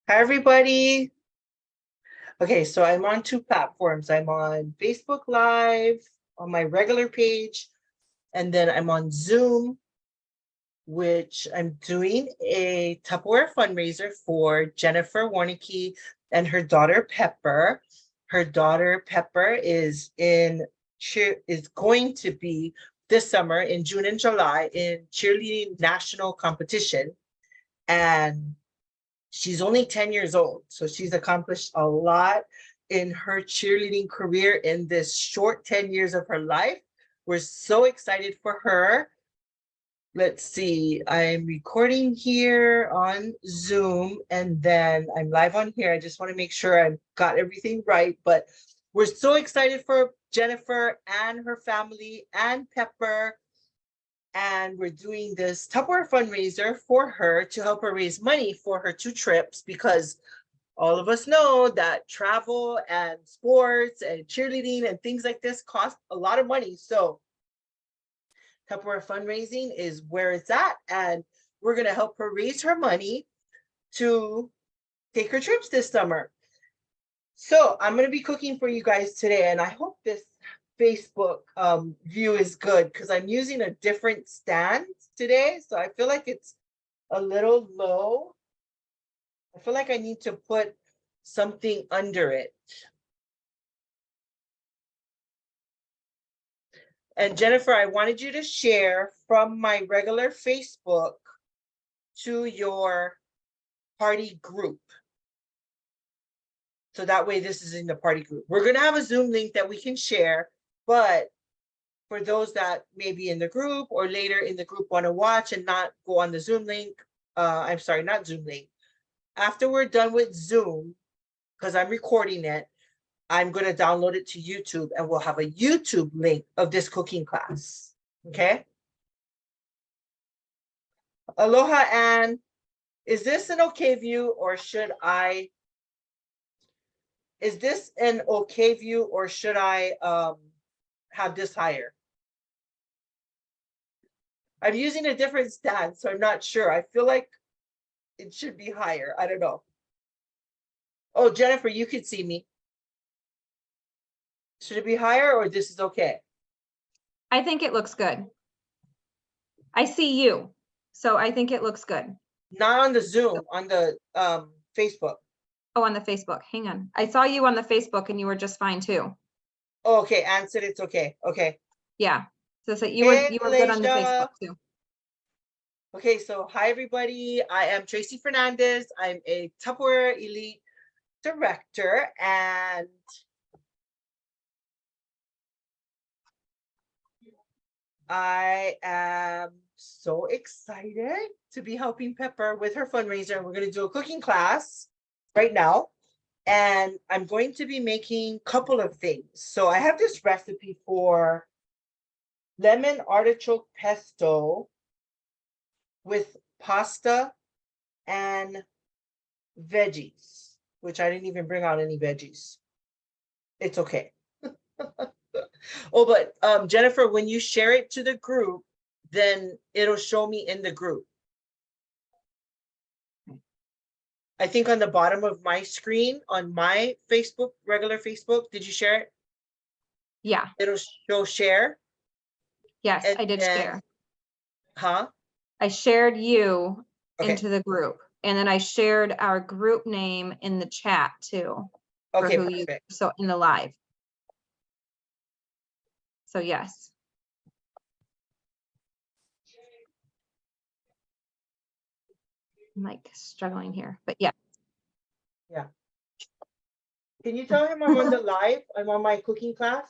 Hi, everybody. Okay, so I'm on two platforms. I'm on Facebook Live on my regular page, and then I'm on Zoom, which I'm doing a Tupperware fundraiser for Jennifer Warnicki and her daughter Pepper. Her daughter Pepper is going to be this summer in June and July in cheerleading national competition. And she's only 10 years old, so she's accomplished a lot in her cheerleading career in this short 10 years of her life. We're so excited for her. Let's see, I'm recording here on Zoom and then I'm live on here. I just want to make sure I've got everything right, but we're so excited for Jennifer and her family and Pepper. And we're doing this Tupperware fundraiser for her to help her raise money for her 2 trips, because all of us know that travel and sports and cheerleading and things like this cost a lot of money. So Tupperware fundraising is where it's at, and we're going to help her raise her money to take her trips this summer. So I'm going to be cooking for you guys today, and I hope this Facebook view is good because I'm using a different stand today. So I feel like it's a little low. I feel like I need to put something under it. And Jennifer, I wanted you to share from my regular Facebook to your party group. So that way this is in the party group. We're going to have a Zoom link that we can share, but for those that may be in the group or later in the group want to watch and not go on the Zoom link, I'm sorry, not Zoom link. After we're done with Zoom, because I'm recording it, I'm going to download it to YouTube and we'll have a YouTube link of this cooking class. Okay. Aloha, Anne. Is this an okay view or should I? Is this an okay view or should I have this higher? I'm using a different stand, so I'm not sure. I feel like it should be higher. I don't know. Oh, Jennifer, you could see me. Should it be higher or this is okay? I think it looks good. I see you, so I think it looks good. Not on the Zoom, on the Facebook. Oh, on the Facebook. Hang on. I saw you on the Facebook and you were just fine too. Oh, okay, Anne said it's okay. Okay. Yeah. So you were good on the Facebook too. Okay, so hi everybody. I am Traci Fernandez. I'm a Tupperware Elite Director, and I am so excited to be helping Pepper with her fundraiser. We're going to do a cooking class right now, and I'm going to be making a couple of things. So I have this recipe for lemon artichoke pesto with pasta and veggies, which I didn't even bring out any veggies. It's okay. Oh, but Jennifer, when you share it to the group, then it'll show me in the group. I think on the bottom of my screen on my Facebook, regular Facebook, did you share it? Yeah. It'll show share. Yes, I did share. Huh? I shared you into the group, and then I shared our group name in the chat too. Okay, perfect. So in the live. So yes. I'm like struggling here, but yeah. Yeah. Can you tell him I'm on the live? I'm on my cooking class.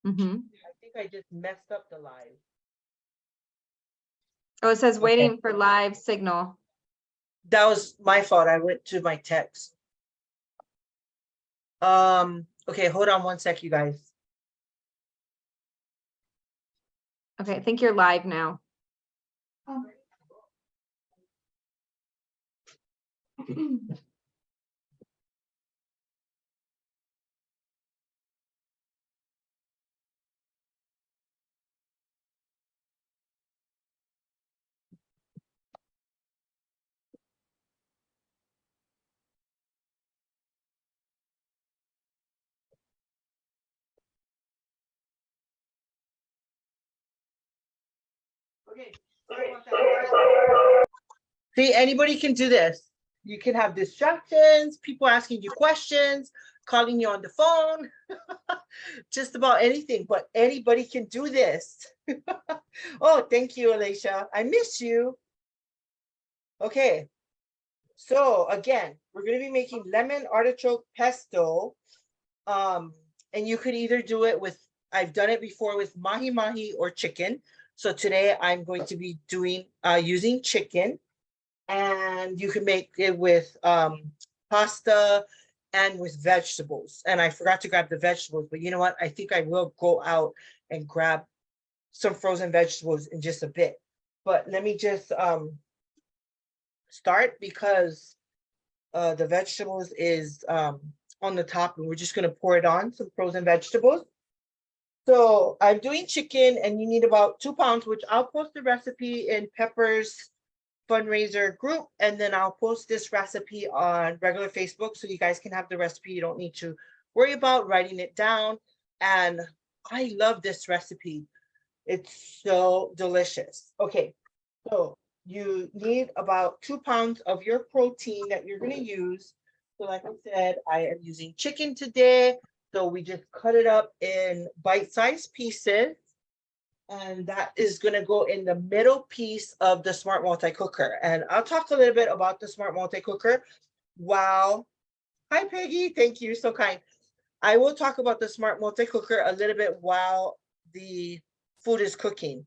I think I just messed up the live. Oh, it says waiting for live signal. That was my fault. I went to my text. Okay, hold on one sec, you guys. Okay, I think you're live now. Okay. Sorry about that. See, anybody can do this. You can have distractions, people asking you questions, calling you on the phone, just about anything, but anybody can do this. Oh, thank you, Alicia. I miss you. Okay. So again, we're going to be making lemon artichoke pesto. And you could either do it with, I've done it before with mahi mahi or chicken. So today I'm going to be doing using chicken. And you can make it with pasta and with vegetables. And I forgot to grab the vegetables, but you know what? I think I will go out and grab some frozen vegetables in just a bit. But let me just start because the vegetables is on the top, and we're just going to pour it on some frozen vegetables. So I'm doing chicken, and you need about 2 pounds, which I'll post the recipe in Pepper's fundraiser group, and then I'll post this recipe on regular Facebook so you guys can have the recipe. You don't need to worry about writing it down. And I love this recipe. It's so delicious. Okay, so you need about 2 pounds of your protein that you're going to use. So like I said, I am using chicken today. So we just cut it up in bite-sized pieces. And that is going to go in the middle piece of the Smart MultiCooker. And I'll talk a little bit about the Smart MultiCooker while, hi Peggy, thank you, so kind. I will talk about the Smart MultiCooker a little bit while the food is cooking.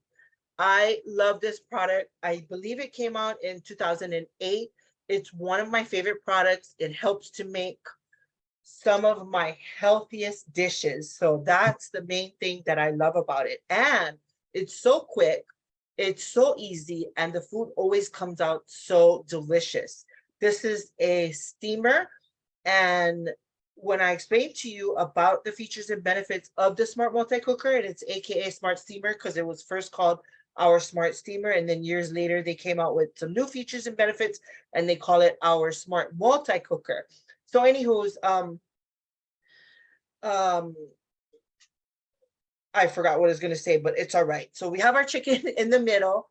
I love this product. I believe it came out in 2008. It's one of my favorite products. It helps to make some of my healthiest dishes. So that's the main thing that I love about it. And it's so quick, it's so easy, and the food always comes out so delicious. This is a steamer, and when I explained to you about the features and benefits of the Smart MultiCooker, and it's AKA SmartSteamer because it was first called our SmartSteamer, and then years later they came out with some new features and benefits, and they call it our Smart MultiCooker. So anywho's, I forgot what I was going to say, but it's all right. So we have our chicken in the middle.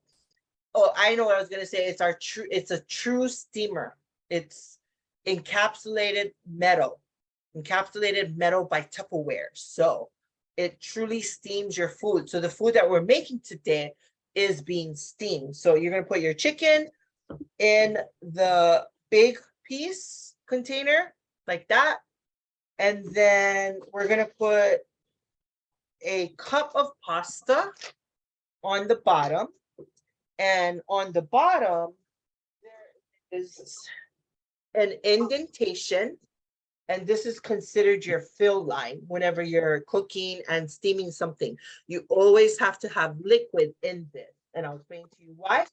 Oh, I know what I was going to say. It's a true steamer. It's encapsulated metal by Tupperware. So it truly steams your food. So the food that we're making today is being steamed. So you're going to put your chicken in the big piece container like that. And then we're going to put a cup of pasta on the bottom. And on the bottom, there is an indentation. And this is considered your fill line whenever you're cooking and steaming something. You always have to have liquid in this. And I'll explain to you why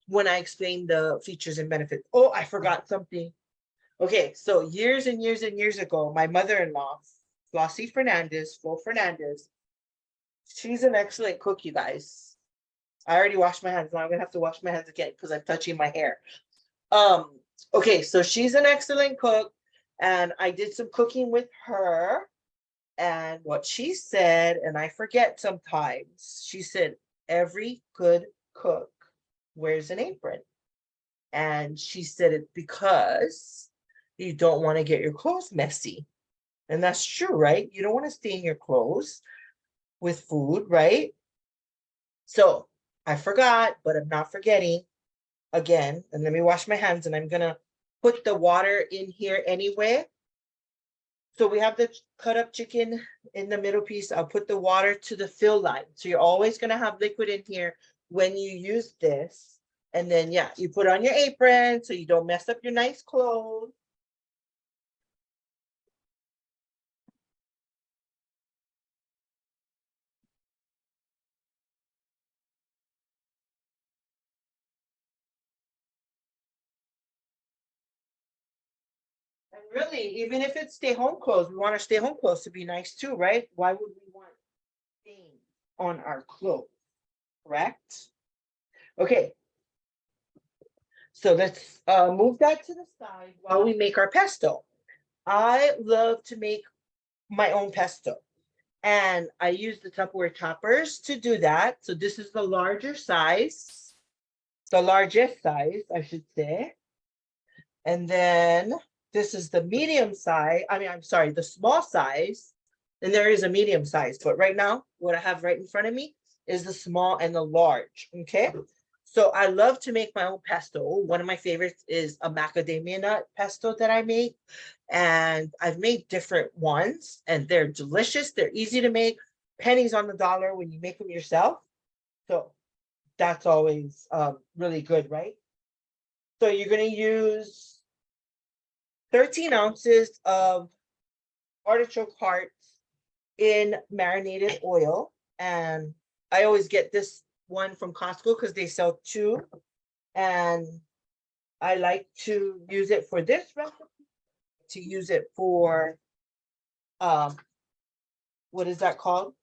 when I explain the features and benefits. Oh, I forgot something. Okay, so years and years and years ago, my mother-in-law, Flo Fernandez, she's an excellent cook, you guys. I already washed my hands. Now I'm gonna have to wash my hands again because I'm touching my hair. Okay, so she's an excellent cook, and I did some cooking with her. And what she said, and I forget sometimes, she said, every good cook wears an apron. And she said it because you don't want to get your clothes messy. And that's true, right? You don't want to stain your clothes with food, right? So I forgot, but I'm not forgetting again. And let me wash my hands, and I'm gonna put the water in here anyway. So we have the cut up chicken in the middle piece. I'll put the water to the fill line. So you're always gonna have liquid in here when you use this. And then, yeah, you put on your apron so you don't mess up your nice clothes. And really, even if it's stay home clothes, we want our stay home clothes to be nice too, right? Why would we want stains on our clothes, correct? Okay. So let's move that to the side while we make our pesto. I love to make my own pesto, and I use the Tupperware toppers to do that. So this is the larger size. the largest size, I should say. And then this is the medium size. I mean, I'm sorry, the small size. And there is a medium size, but right now, what I have right in front of me is the small and the large. Okay. So I love to make my own pesto. One of my favorites is a macadamia nut pesto that I make. And I've made different ones, and they're delicious. They're easy to make, pennies on the dollar when you make them yourself. So that's always really good, right? So you're going to use 13 ounces of artichoke hearts in marinated oil. And I always get this one from Costco because they sell two. And I like to use it for this recipe, to use it for, what is that called?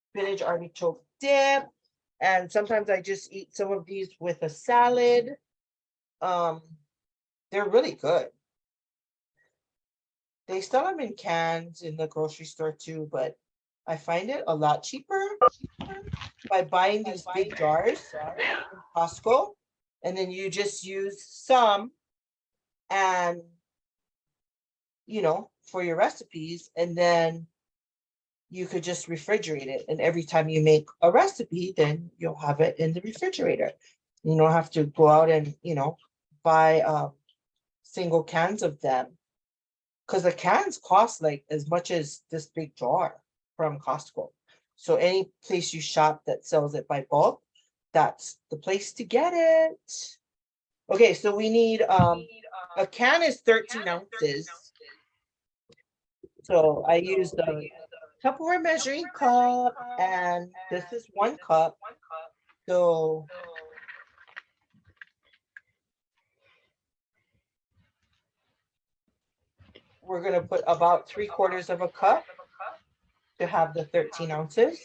Spinach artichoke dip. And sometimes I just eat some of these with a salad. They're really good. They sell them in cans in the grocery store too, but I find it a lot cheaper by buying these big jars from Costco, and then you just use some and, you know, for your recipes, and then you could just refrigerate it. And every time you make a recipe, then you'll have it in the refrigerator. You don't have to go out and, you know, buy single cans of them, because the cans cost like as much as this big jar from Costco. So any place you shop that sells it by bulk, that's the place to get it. Okay, so we need a can is 13 ounces. So I use the Tupperware measuring cup, and this is 1 cup. So we're gonna put about 3/4 of a cup to have the 13 ounces.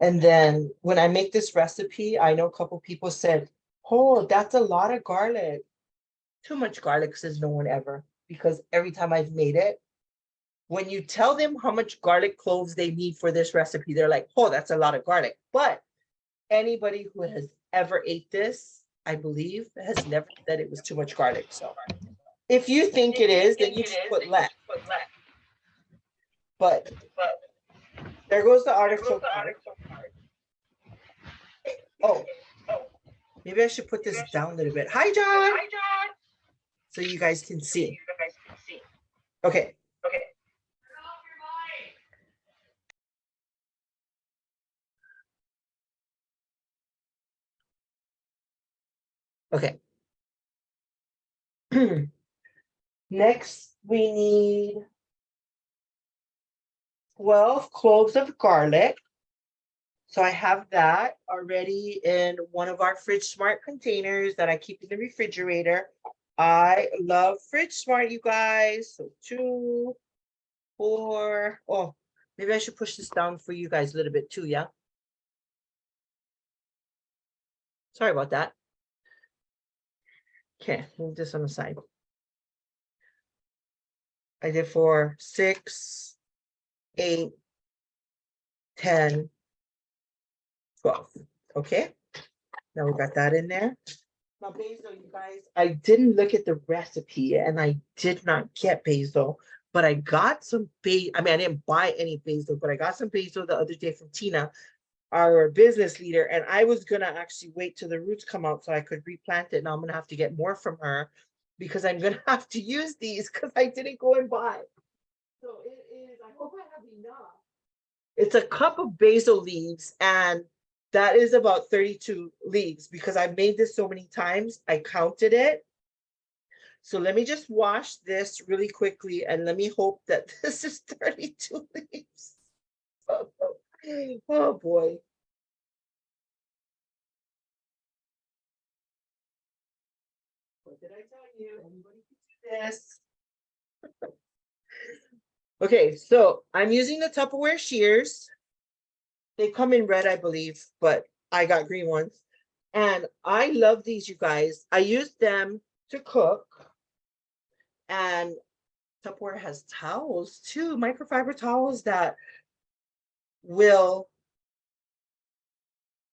And then when I make this recipe, I know a couple people said, oh, that's a lot of garlic. Too much garlic, says no one ever, because every time I've made it, when you tell them how much garlic cloves they need for this recipe, they're like, oh, that's a lot of garlic. But anybody who has ever ate this, I believe, has never said it was too much garlic. So if you think it is, then you should put less. But there goes the artichoke heart. Oh, maybe I should put this down a little bit. Hi, John. So you guys can see. Okay. Okay. Next, we need 12 cloves of garlic. So I have that already in one of our Fridge Smart containers that I keep in the refrigerator. I love Fridge Smart, you guys. So 2, 4. Oh, maybe I should push this down for you guys a little bit too, yeah? Sorry about that. Okay, move this on the side. I did 4, 6, 8, 10, 12. Okay, now we got that in there. Now basil, you guys, I didn't look at the recipe and I did not get basil, but I got some basil. I mean, I didn't buy any basil, but I got some basil the other day from Tina, our business leader, and I was gonna actually wait till the roots come out so I could replant it. Now I'm gonna have to get more from her because I'm gonna have to use these because I didn't go and buy. So it is, I hope I have enough. It's a cup of basil leaves, and that is about 32 leaves because I've made this so many times. I counted it. So let me just wash this really quickly, and let me hope that this is 32 leaves. Oh boy. What did I tell you? Anybody can do this. Okay, so I'm using the Tupperware shears. They come in red, I believe, but I got green ones. And I love these, you guys. I use them to cook. And Tupperware has towels too, microfiber towels that will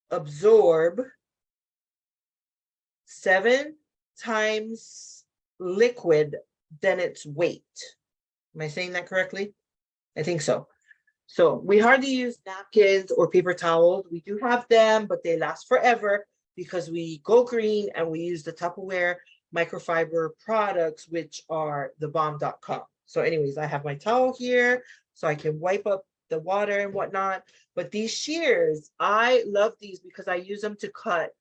absorb 7 times liquid than its weight. Am I saying that correctly? I think so. So we hardly use napkins or paper towels. We do have them, but they last forever because we go green and we use the Tupperware microfiber products, which are thebomb.com. So anyways, I have my towel here so I can wipe up the water and whatnot. But these shears, I love these because I use them to cut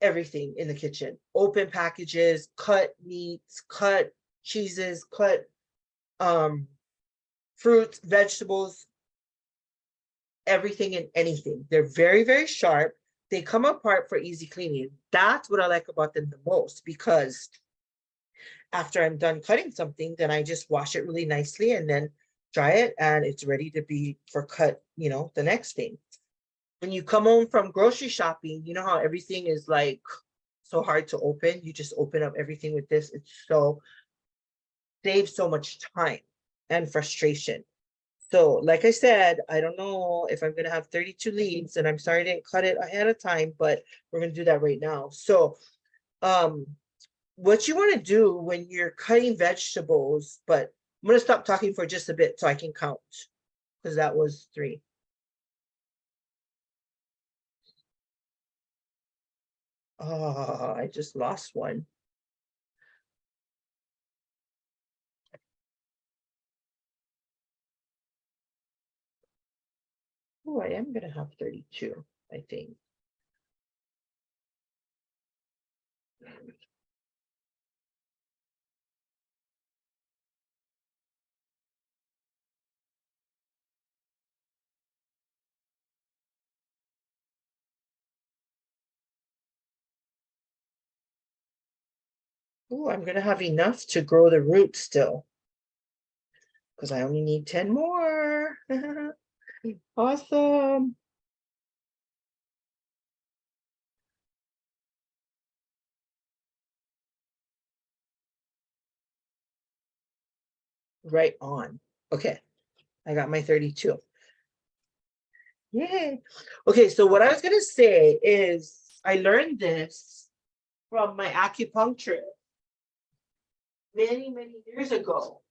everything in the kitchen. Open packages, cut meats, cut cheeses, cut fruits, vegetables, everything and anything. They're very, very sharp. They come apart for easy cleaning. That's what I like about them the most, because after I'm done cutting something, then I just wash it really nicely and then dry it, and it's ready to be for cut, you know, the next thing. When you come home from grocery shopping, you know how everything is like so hard to open? You just open up everything with this. It's so, saves so much time and frustration. So like I said, I don't know if I'm gonna have 32 leaves, and I'm sorry I didn't cut it ahead of time, but we're gonna do that right now. So what you want to do when you're cutting vegetables, but I'm gonna stop talking for just a bit so I can count, because that was 3. Oh, I just lost one. Oh, I am gonna have 32, I think. Oh, I'm gonna have enough to grow the roots still, because I only need 10 more. Awesome. Right on. Okay, I got my 32. Yay. Okay, so what I was gonna say is I learned this from my acupuncturist many, many years ago.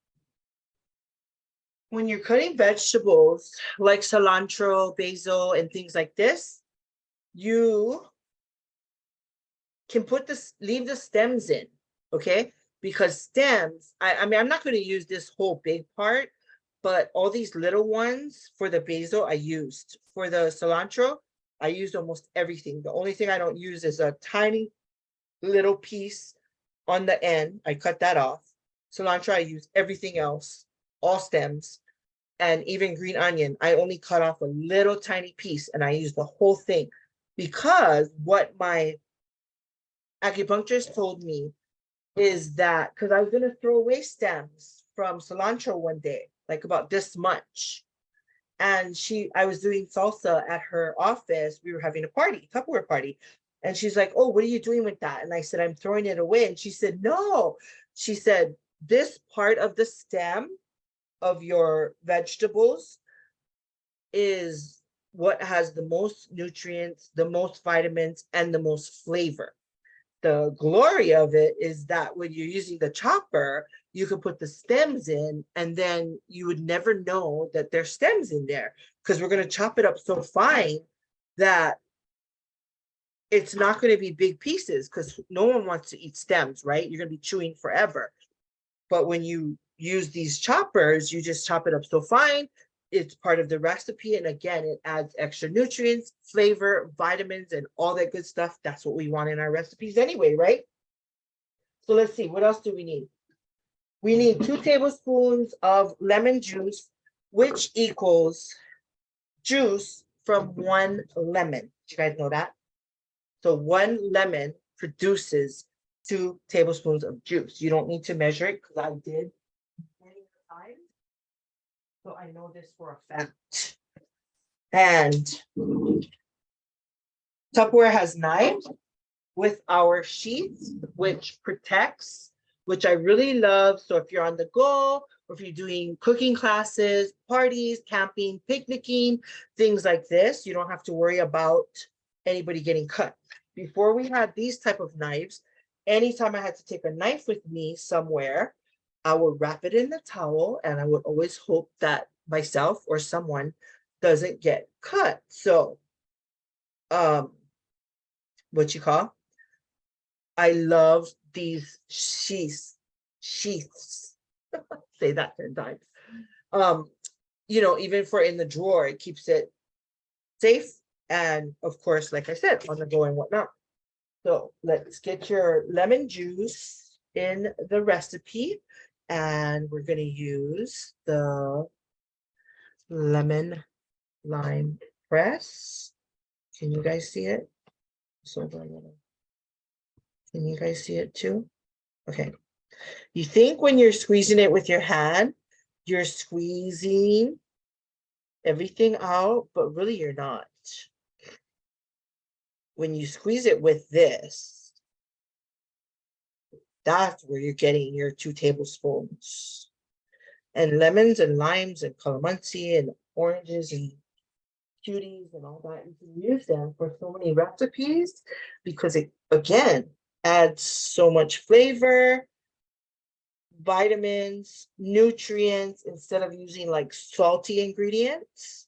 When you're cutting vegetables like cilantro, basil, and things like this, you can put this, leave the stems in, okay? Because stems, I mean, I'm not going to use this whole big part, but all these little ones for the basil I used. For the cilantro, I used almost everything. The only thing I don't use is a tiny little piece on the end. I cut that off. Cilantro, I use everything else, all stems. And even green onion, I only cut off a little tiny piece and I use the whole thing, because what my acupuncturist told me is that, because I was going to throw away stems from cilantro one day, like about this much. And I was doing salsa at her office. We were having a party, Tupperware party. And she's like, oh, what are you doing with that? And I said, I'm throwing it away. And she said, no. She said, this part of the stem of your vegetables is what has the most nutrients, the most vitamins, and the most flavor. The glory of it is that when you're using the chopper, you can put the stems in, and then you would never know that there's stems in there, because we're going to chop it up so fine that it's not going to be big pieces, because no one wants to eat stems, right? You're going to be chewing forever. But when you use these choppers, you just chop it up so fine. It's part of the recipe. And again, it adds extra nutrients, flavor, vitamins, and all that good stuff. That's what we want in our recipes anyway, right? So let's see, what else do we need? We need 2 tablespoons of lemon juice, which equals juice from 1 lemon. Did you guys know that? So 1 lemon produces 2 tablespoons of juice. You don't need to measure it, because I did many times. So I know this for a fact. And Tupperware has knives with our sheath, which protects which I really love. So if you're on the go, or if you're doing cooking classes, parties, camping, picnicking, things like this, you don't have to worry about anybody getting cut. Before we had these type of knives, anytime I had to take a knife with me somewhere, I would wrap it in the towel and I would always hope that myself or someone doesn't get cut. So, what you call? I love these sheaths. Say that 10 times. You know, even for in the drawer, it keeps it safe. And of course, like I said, on the go and whatnot. So let's get your lemon juice in the recipe. And we're going to use the lemon lime press. Can you guys see it? So can you guys see it too? Okay. You think when you're squeezing it with your hand, you're squeezing everything out, but really you're not. When you squeeze it with this, that's where you're getting your 2 tablespoons. And lemons and limes and calamansi and oranges and cuties and all that, you can use them for so many recipes because it, again, adds so much flavor, vitamins, nutrients, instead of using like salty ingredients.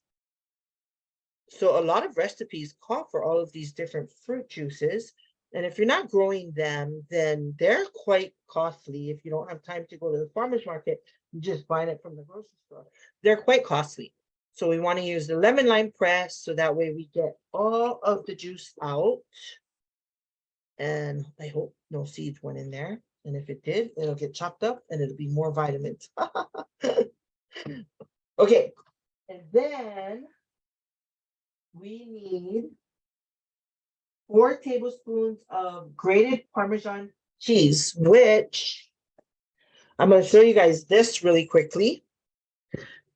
So a lot of recipes call for all of these different fruit juices. And if you're not growing them, then they're quite costly. If you don't have time to go to the farmer's market, you just buy it from the grocery store. They're quite costly. So we want to use the lemon lime press so that way we get all of the juice out. And I hope no seeds went in there. And if it did, it'll get chopped up and it'll be more vitamins. Okay. And then we need 4 tablespoons of grated Parmesan cheese, which I'm going to show you guys this really quickly.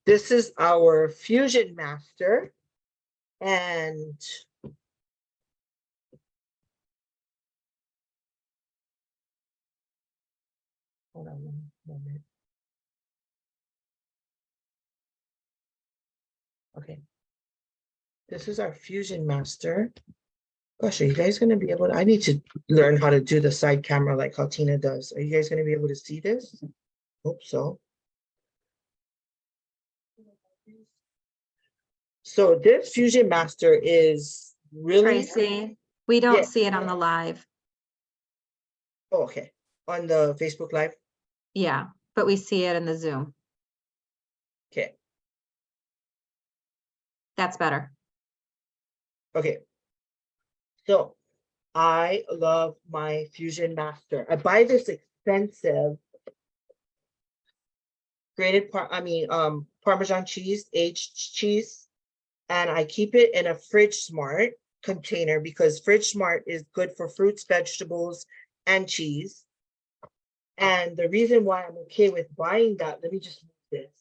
This is our Fusion Master. And hold on one moment. Okay. This is our Fusion Master. Gosh, are you guys going to be able to, I need to learn how to do the side camera like how Tina does. Are you guys going to be able to see this? Hope so. So this Fusion Master is really Tracy, we don't see it on the live. Oh, okay. On the Facebook Live? Yeah, but we see it in the Zoom. Okay. That's better. Okay. So I love my Fusion Master. I buy this expensive grated Parmesan cheese, aged cheese, and I keep it in a Fridge Smart container because Fridge Smart is good for fruits, vegetables, and cheese. And the reason why I'm okay with buying that, let me just move this.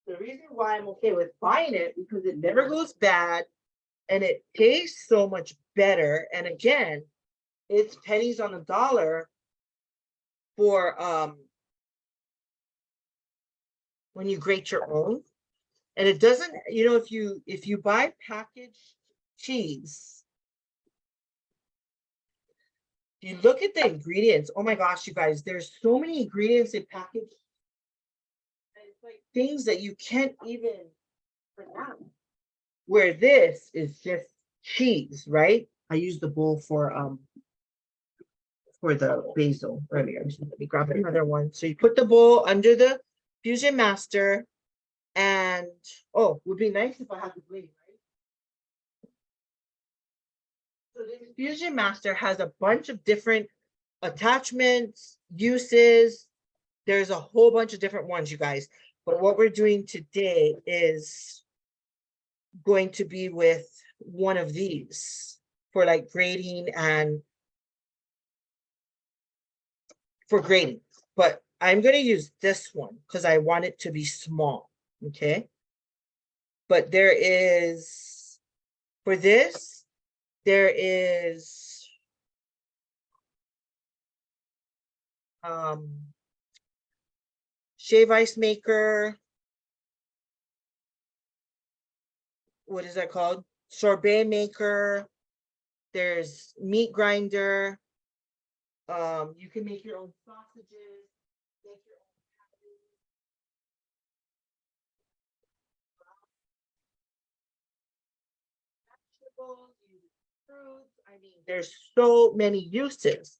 The reason why I'm okay with buying it because it never goes bad and it tastes so much better. And again, it's pennies on the dollar for when you grate your own. And it doesn't, you know, if you buy packaged cheese, if you look at the ingredients, oh my gosh, you guys, there's so many ingredients in packaged. It's like things that you can't even pronounce. Where this is just cheese, right? I used the bowl for the basil earlier. So let me grab another one. So you put the bowl under the Fusion Master, and oh, would be nice if I had the blade, right? So this Fusion Master has a bunch of different attachments, uses. There's a whole bunch of different ones, you guys. But what we're doing today is going to be with one of these for like grating and for grating. But I'm going to use this one because I want it to be small. Okay. But there is For this, there is shave ice maker. What is that called? Sorbet maker. There's meat grinder. You can make your own sausages, make your own patties. Vegetables, use fruits. I mean, there's so many uses,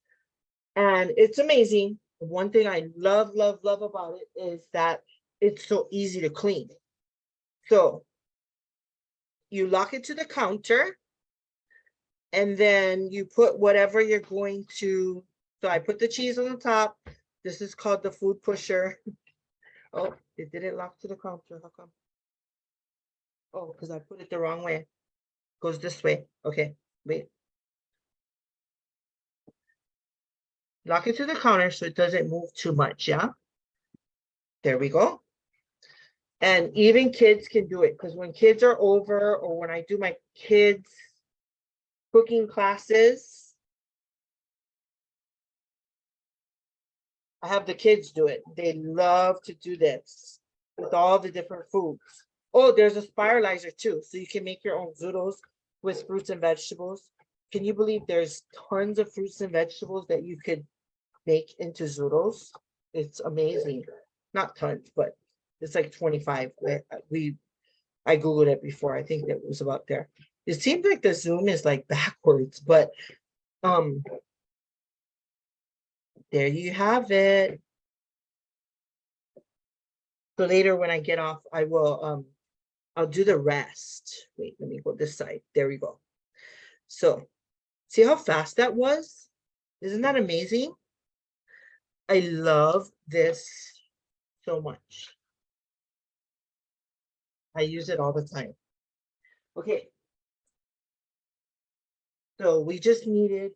and it's amazing. One thing I love about it is that it's so easy to clean. So you lock it to the counter, and then you put whatever you're going to. So I put the cheese on the top. This is called the food pusher. Oh, it didn't lock to the counter. How come? Oh, because I put it the wrong way. Goes this way. Okay, wait. Lock it to the counter so it doesn't move too much, yeah? There we go. And even kids can do it, because when kids are over, or when I do my kids' cooking classes, I have the kids do it. They love to do this with all the different foods. Oh, there's a spiralizer too, so you can make your own zoodles with fruits and vegetables. Can you believe there's tons of fruits and vegetables that you could make into zoodles? It's amazing. Not tons, but it's like 25. I Googled it before. I think that was about there. It seems like the Zoom is like backwards, but there you have it. So later when I get off, I will I'll do the rest. Wait, let me go this side. There we go. So see how fast that was? Isn't that amazing? I love this so much. I use it all the time. Okay. So we just needed,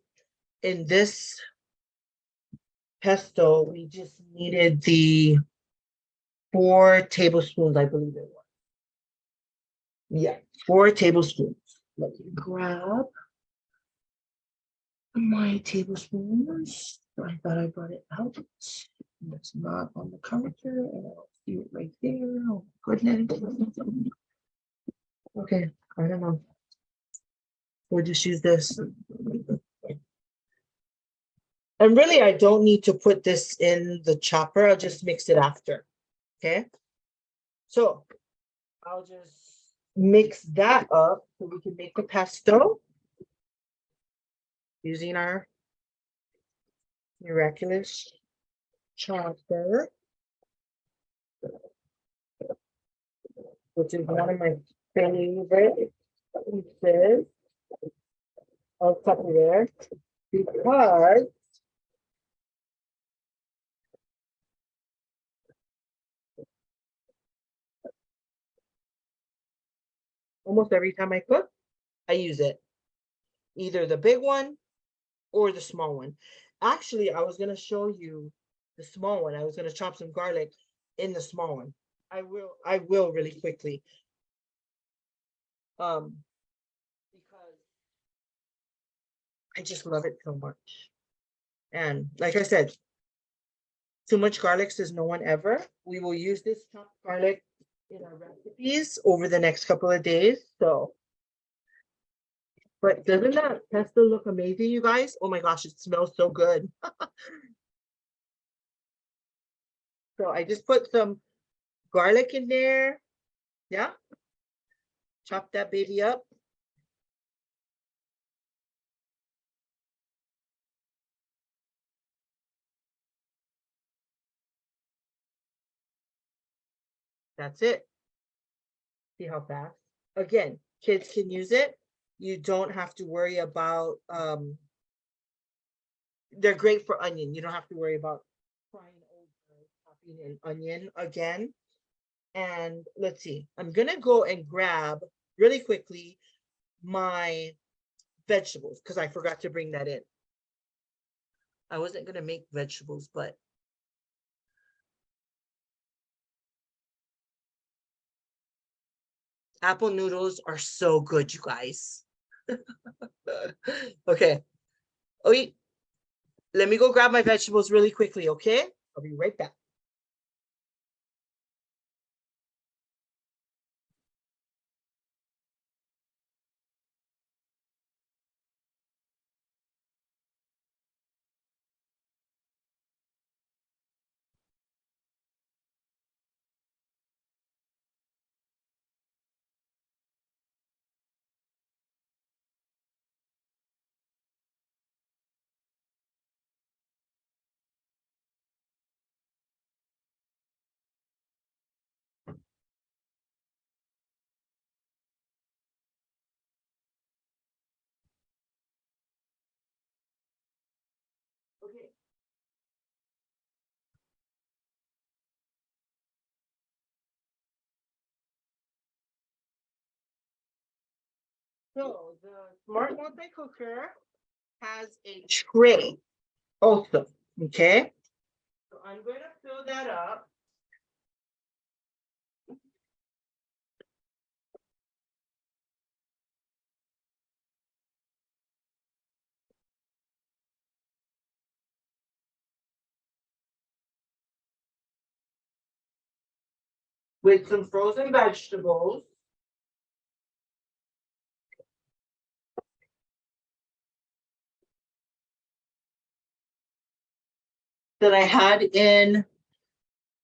in this pesto, we just needed the 4 tablespoons, I believe it was. Yeah, 4 tablespoons. Let me grab my tablespoons. I thought I brought it out. It's not on the counter, and I'll see it right there. Oh, goodness. Okay, I don't know. We'll just use this. And really, I don't need to put this in the chopper. I'll just mix it after. Okay. So I'll just mix that up so we can make the pesto using our miraculous chopper, which is one of my favorite pieces of Tupperware, because almost every time I cook, I use it. Either the big one or the small one. Actually, I was going to show you the small one. I was going to chop some garlic in the small one. I will really quickly. Because I just love it so much. And like I said, too much garlic says no one ever. We will use this chopped garlic in our recipes over the next couple of days. So, but doesn't that pesto look amazing, you guys? Oh my gosh, it smells so good. So I just put some garlic in there. Yeah. Chop that baby up. That's it. See how fast? Again, kids can use it. You don't have to worry about, they're great for onion. You don't have to worry about frying over, chopping an onion again. And let's see, I'm gonna go and grab really quickly my vegetables because I forgot to bring that in. I wasn't gonna make vegetables, but Apple noodles are so good, you guys. Okay. Oh, let me go grab my vegetables really quickly, okay? I'll be right back. Okay. So the Smart MultiCooker has a tray also, okay? So I'm going to fill that up. With some frozen vegetables. That I had in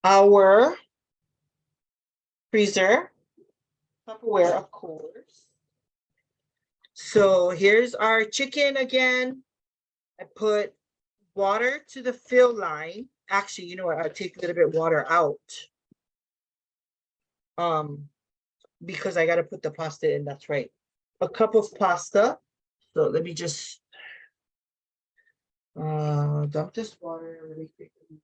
our freezer, Tupperware, of course. So here's our chicken again. I put water to the fill line. Actually, you know what? I'll take a little bit of water out. Because I got to put the pasta in, that's right. A cup of pasta. So let me just dump this water really quickly.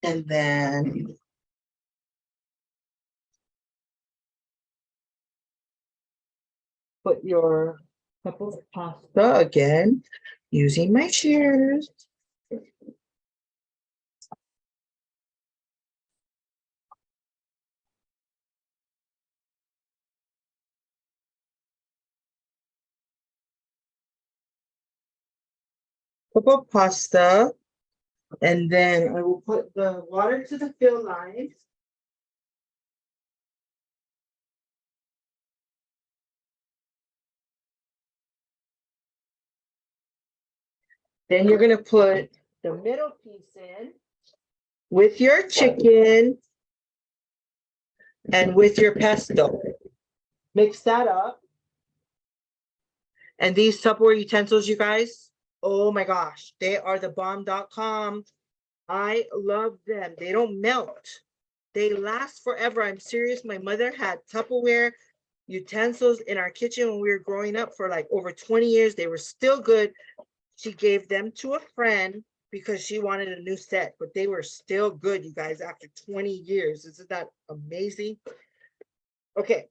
And then put your cup of pasta again using my shears. Cup of pasta, and then I will put the water to the fill line. Then you're gonna put the middle piece in with your chicken and with your pesto. Mix that up. And these Tupperware utensils, you guys, oh my gosh, they are the bomb.com. I love them. They don't melt. They last forever. I'm serious. My mother had Tupperware utensils in our kitchen when we were growing up for like over 20 years. They were still good. She gave them to a friend because she wanted a new set, but they were still good, you guys, after 20 years. Isn't that amazing? Okay.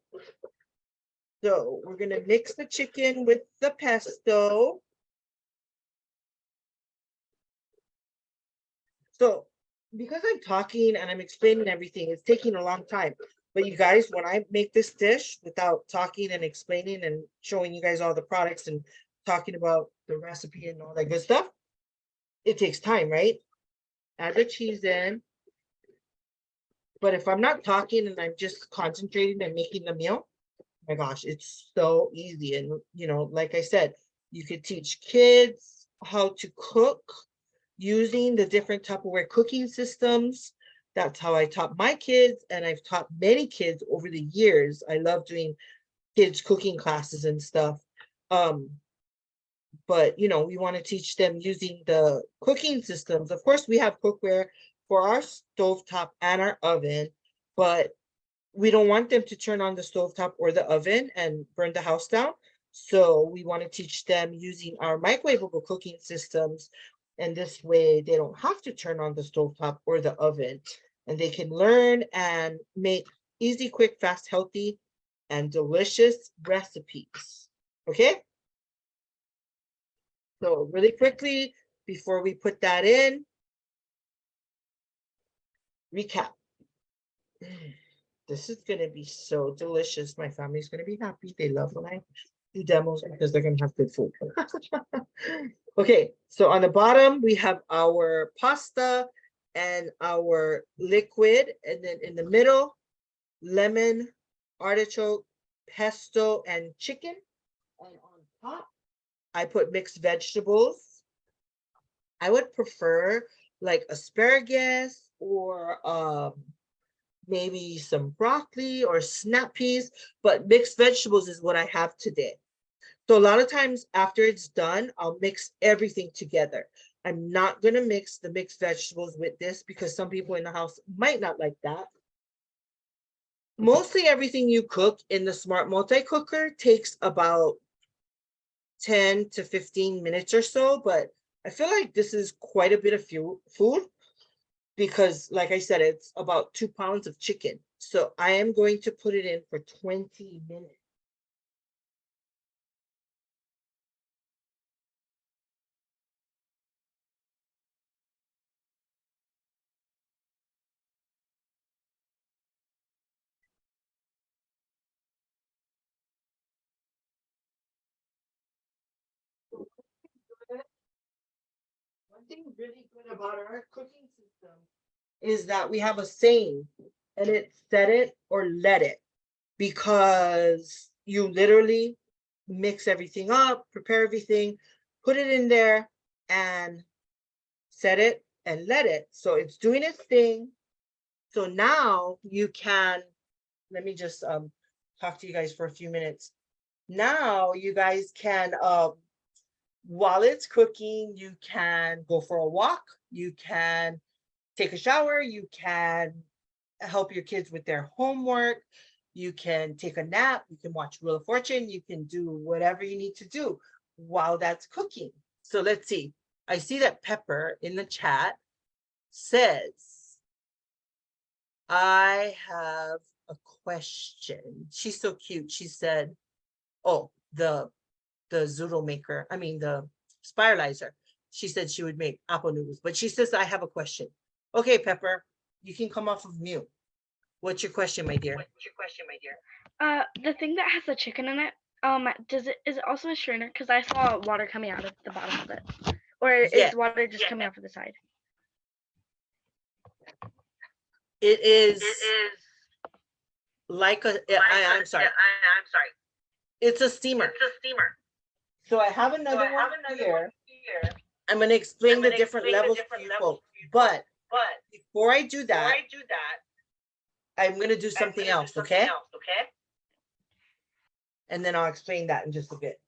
So we're going to mix the chicken with the pesto. So because I'm talking and I'm explaining everything, it's taking a long time. But you guys, when I make this dish without talking and explaining and showing you guys all the products and talking about the recipe and all that good stuff, it takes time, right? Add the cheese in. But if I'm not talking and I'm just concentrating and making the meal, oh my gosh, it's so easy. And, you know, like I said, you could teach kids how to cook using the different Tupperware cooking systems. That's how I taught my kids, and I've taught many kids over the years. I love doing kids cooking classes and stuff. But you know, we want to teach them using the cooking systems. Of course, we have cookware for our stovetop and our oven, but we don't want them to turn on the stovetop or the oven and burn the house down. So we want to teach them using our microwavable cooking systems. And this way they don't have to turn on the stovetop or the oven, and they can learn and make easy, quick, fast, healthy, and delicious recipes. Okay. So really quickly, before we put that in, recap. This is gonna be so delicious. My family's gonna be happy. They love when I do demos because they're gonna have good food. Okay, so on the bottom, we have our pasta and our liquid, and then in the middle, lemon, artichoke, pesto, and chicken. And on top, I put mixed vegetables. I would prefer like asparagus or maybe some broccoli or snap peas, but mixed vegetables is what I have today. So a lot of times after it's done, I'll mix everything together. I'm not gonna mix the mixed vegetables with this because some people in the house might not like that. Mostly everything you cook in the Smart MultiCooker takes about 10 to 15 minutes or so, but I feel like this is quite a bit of food because like I said, it's about 2 pounds of chicken. So I am going to put it in for 20 minutes. One thing really good about our cooking system is that we have a saying, and it's set it or let it, because you literally mix everything up, prepare everything, put it in there, and set it and let it. So it's doing its thing. So now you can, let me just talk to you guys for a few minutes. Now you guys can while it's cooking, you can go for a walk, you can take a shower, you can help your kids with their homework, you can take a nap, you can watch Wheel of Fortune, you can do whatever you need to do while that's cooking. So let's see. I see that Pepper in the chat says, I have a question. She's so cute. She said, oh, the zoodle maker, I mean the spiralizer. She said she would make apple noodles, but she says, I have a question. Okay, Pepper, you can come off of mute. What's your question, my dear? The thing that has the chicken in it, is it also a strainer? Because I saw water coming out of the bottom of it. Or is water just coming out of the side? It is like a, I'm sorry. It's a steamer. So I have another one here. I'm going to explain the different levels to you folks. But before I do that, I'm going to do something else, okay? And then I'll explain that in just a bit.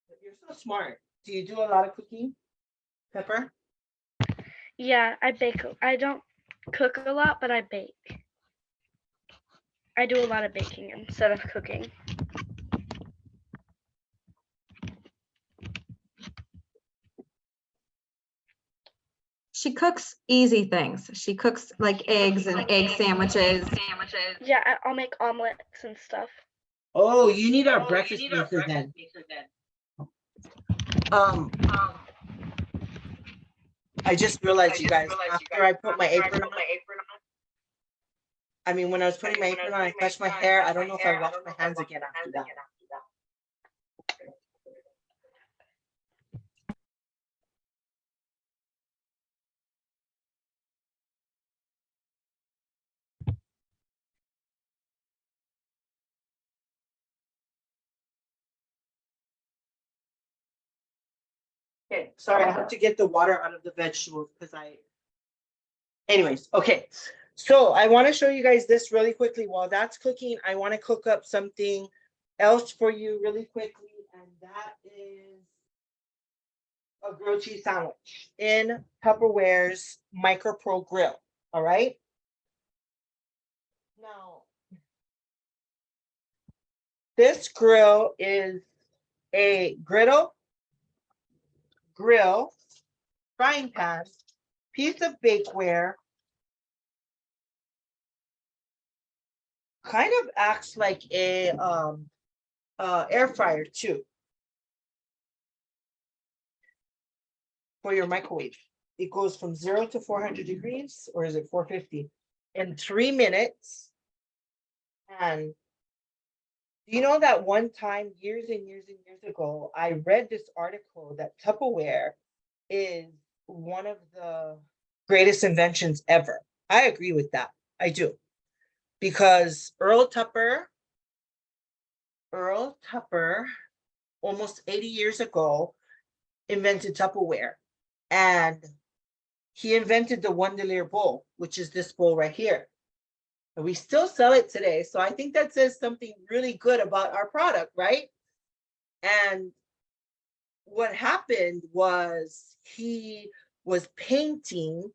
But you're so smart. Do you do a lot of cooking, Pepper? Yeah, I bake. I don't cook a lot, but I bake. I do a lot of baking instead of cooking. She cooks easy things. She cooks like eggs and egg sandwiches. Yeah, I'll make omelets and stuff. Oh, you need our breakfast maker then. I just realized, you guys, after I put my apron on, I mean, when I was putting my apron on, I touched my hair. I don't know if I washed my hands again after that. Okay, sorry, I have to get the water out of the vegetables because anyways, okay. So I want to show you guys this really quickly. While that's cooking, I want to cook up something else for you really quickly, and that is a grilled cheese sandwich in Tupperware's MicroPro grill. All right. Now, this grill is a griddle, grill, frying pan, piece of bakeware, kind of acts like a air fryer too for your microwave. It goes from 0 to 400 degrees, or is it 450? in 3 minutes. And you know that one time years and years and years ago, I read this article that Tupperware is one of the greatest inventions ever. I agree with that. I do. Because Earl Tupper, almost 80 years ago, invented Tupperware. And he invented the Wondelier bowl, which is this bowl right here. And we still sell it today. So I think that says something really good about our product, right? And what happened was he was painting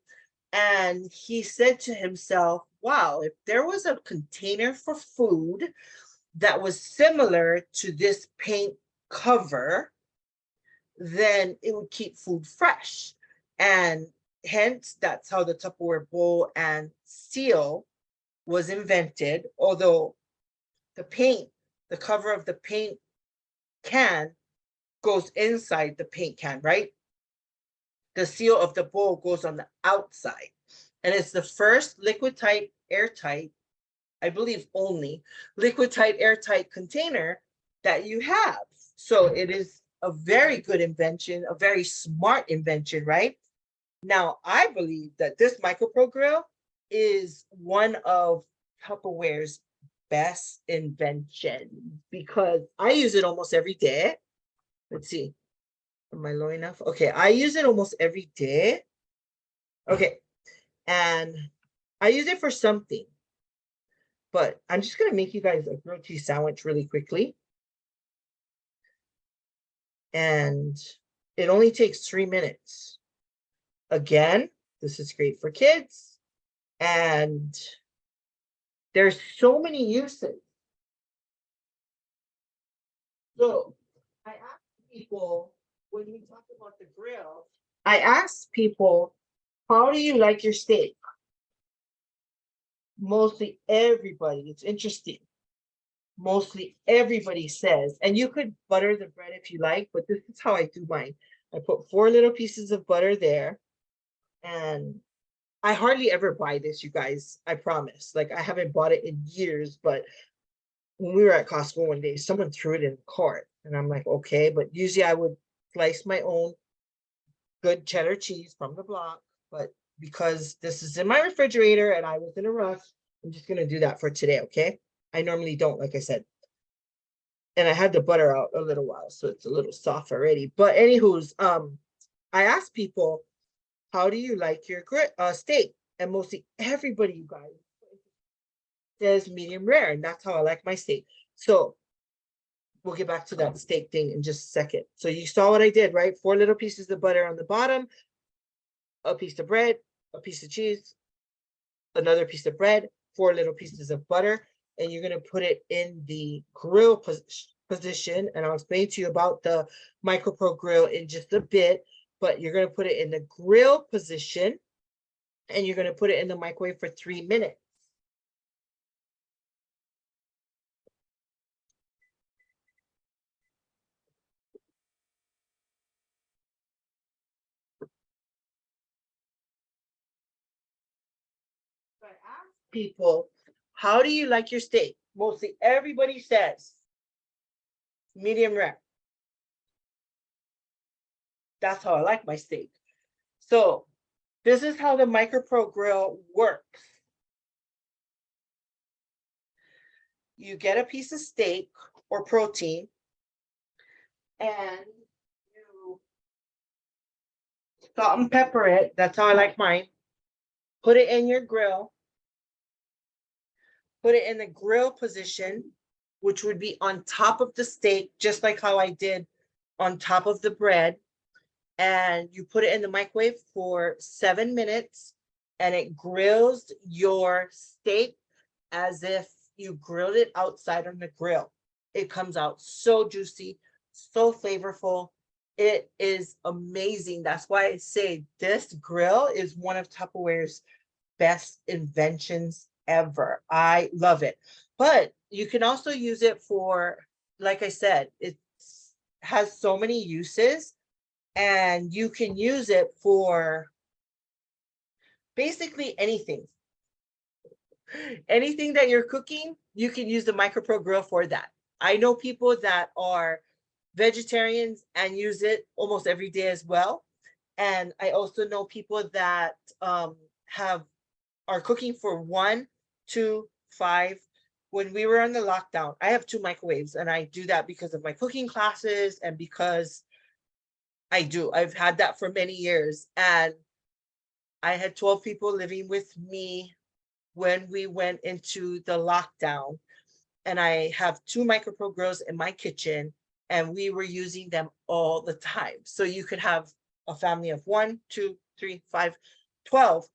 and he said to himself, wow, if there was a container for food that was similar to this paint cover, then it would keep food fresh. And hence, that's how the Tupperware bowl and seal was invented, although the cover of the paint can goes inside the paint can, right? The seal of the bowl goes on the outside. And it's the first liquid tight, airtight, I believe only liquid tight, airtight container that you have. So it is a very good invention, a very smart invention, right? Now, I believe that this MicroPro grill is one of Tupperware's best inventions because I use it almost every day. Let's see. Am I low enough? Okay, I use it almost every day. Okay, and I use it for something. But I'm just going to make you guys a grilled cheese sandwich really quickly. And it only takes 3 minutes. Again, this is great for kids. And there's so many uses. So I asked people, when we talk about the grill, I asked people, how do you like your steak? Mostly everybody, it's interesting. Mostly everybody says, and you could butter the bread if you like, but this is how I do mine. I put 4 little pieces of butter there. And I hardly ever buy this, you guys, I promise. Like I haven't bought it in years, but when we were at Costco one day, someone threw it in the cart. And I'm like, okay, but usually I would slice my own good cheddar cheese from the block. But because this is in my refrigerator and I was in a rush, I'm just gonna do that for today, okay? I normally don't, like I said. And I had the butter out a little while, so it's a little soft already. But anywho's, I asked people, how do you like your steak? And mostly everybody, you guys, says medium rare, and that's how I like my steak. So we'll get back to that steak thing in just a second. So you saw what I did, right? 4 little pieces of butter on the bottom, a piece of bread, a piece of cheese, another piece of bread, 4 little pieces of butter, and you're going to put it in the grill position. And I'll explain to you about the MicroPro grill in just a bit, but you're going to put it in the grill position and you're going to put it in the microwave for 3 minutes. So I ask people, how do you like your steak? Mostly everybody says medium rare. That's how I like my steak. So this is how the MicroPro grill works. You get a piece of steak or protein and you salt and pepper it. That's how I like mine. Put it in your grill. Put it in the grill position, which would be on top of the steak, just like how I did on top of the bread. And you put it in the microwave for 7 minutes and it grills your steak as if you grilled it outside on the grill. It comes out so juicy, so flavorful. It is amazing. That's why I say this grill is one of Tupperware's best inventions ever. I love it. But you can also use it for, like I said, it has so many uses and you can use it for basically anything. anything that you're cooking, you can use the MicroPro grill for that. I know people that are vegetarians and use it almost every day as well. And I also know people that are cooking for 1, 2, 5. When we were on the lockdown, I have 2 microwaves, and I do that because of my cooking classes and because I've had that for many years. And I had 12 people living with me when we went into the lockdown. And I have 2 MicroPro grills in my kitchen, and we were using them all the time. So you could have a family of 1, 2, 3, 5, 12,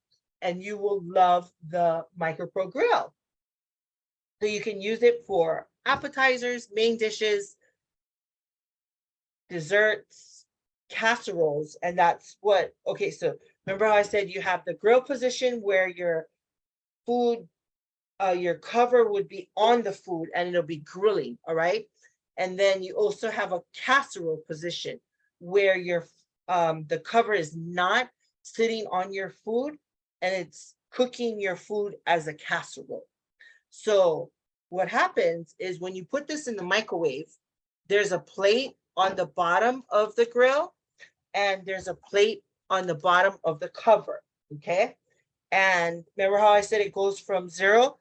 and you will love the MicroPro grill. So you can use it for appetizers, main dishes, desserts, casseroles, and that's what, okay, so remember how I said you have the grill position where your food, your cover would be on the food and it'll be grilling, all right? And then you also have a casserole position where your the cover is not sitting on your food and it's cooking your food as a casserole. So what happens is when you put this in the microwave, there's a plate on the bottom of the grill and there's a plate on the bottom of the cover, okay? And remember how I said it goes from 0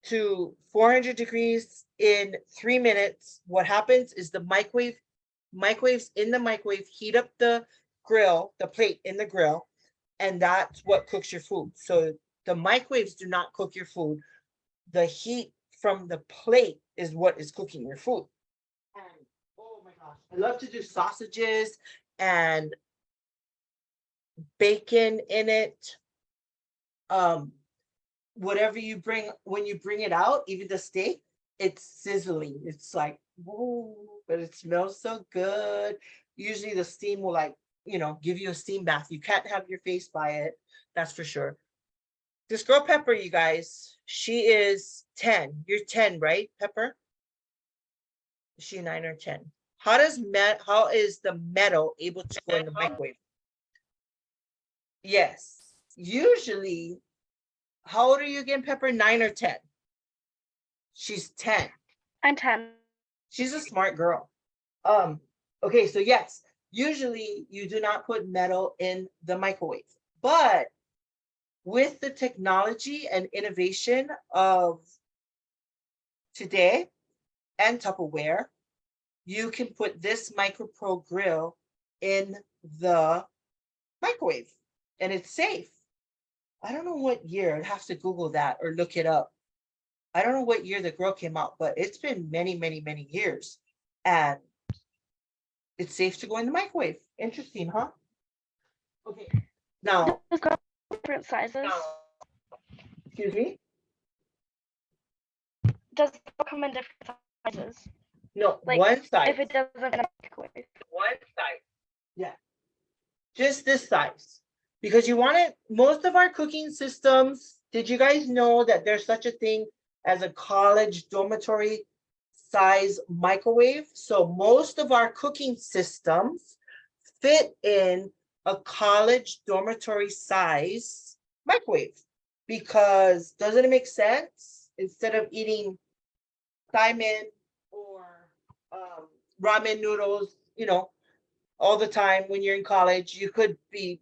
to 400 degrees in 3 minutes. What happens is the microwaves in the microwave heat up the grill, the plate in the grill, and that's what cooks your food. So the microwaves do not cook your food. The heat from the plate is what is cooking your food. And oh my gosh, I love to do sausages and bacon in it. Whatever you bring, when you bring it out, even the steak, it's sizzling. It's like, whoa, but it smells so good. Usually the steam will, like, you know, give you a steam bath. You can't have your face by it, that's for sure. This girl Pepper, you guys, she is 10. You're 10, right, Pepper? Is she 9 or 10? How is the metal able to go in the microwave? Yes, usually. How old are you again, Pepper? 9 or 10? She's 10. I'm 10. She's a smart girl. Okay, so yes, usually you do not put metal in the microwave, but with the technology and innovation of today and Tupperware, you can put this MicroPro grill in the microwave and it's safe. I don't know what year, I'd have to Google that or look it up. I don't know what year the grill came out, but it's been many, many, many years. And it's safe to go in the microwave. Interesting, huh? Okay, now. Different sizes. Excuse me? Does it come in different sizes? No, like, one size. If it doesn't in a microwave. One size. Yeah. Just this size. Because you want it, most of our cooking systems, did you guys know that there's such a thing as a college dormitory size microwave? So most of our cooking systems fit in a college dormitory size microwave. Because doesn't it make sense? Instead of eating salmon or ramen noodles, you know, all the time when you're in college, you could be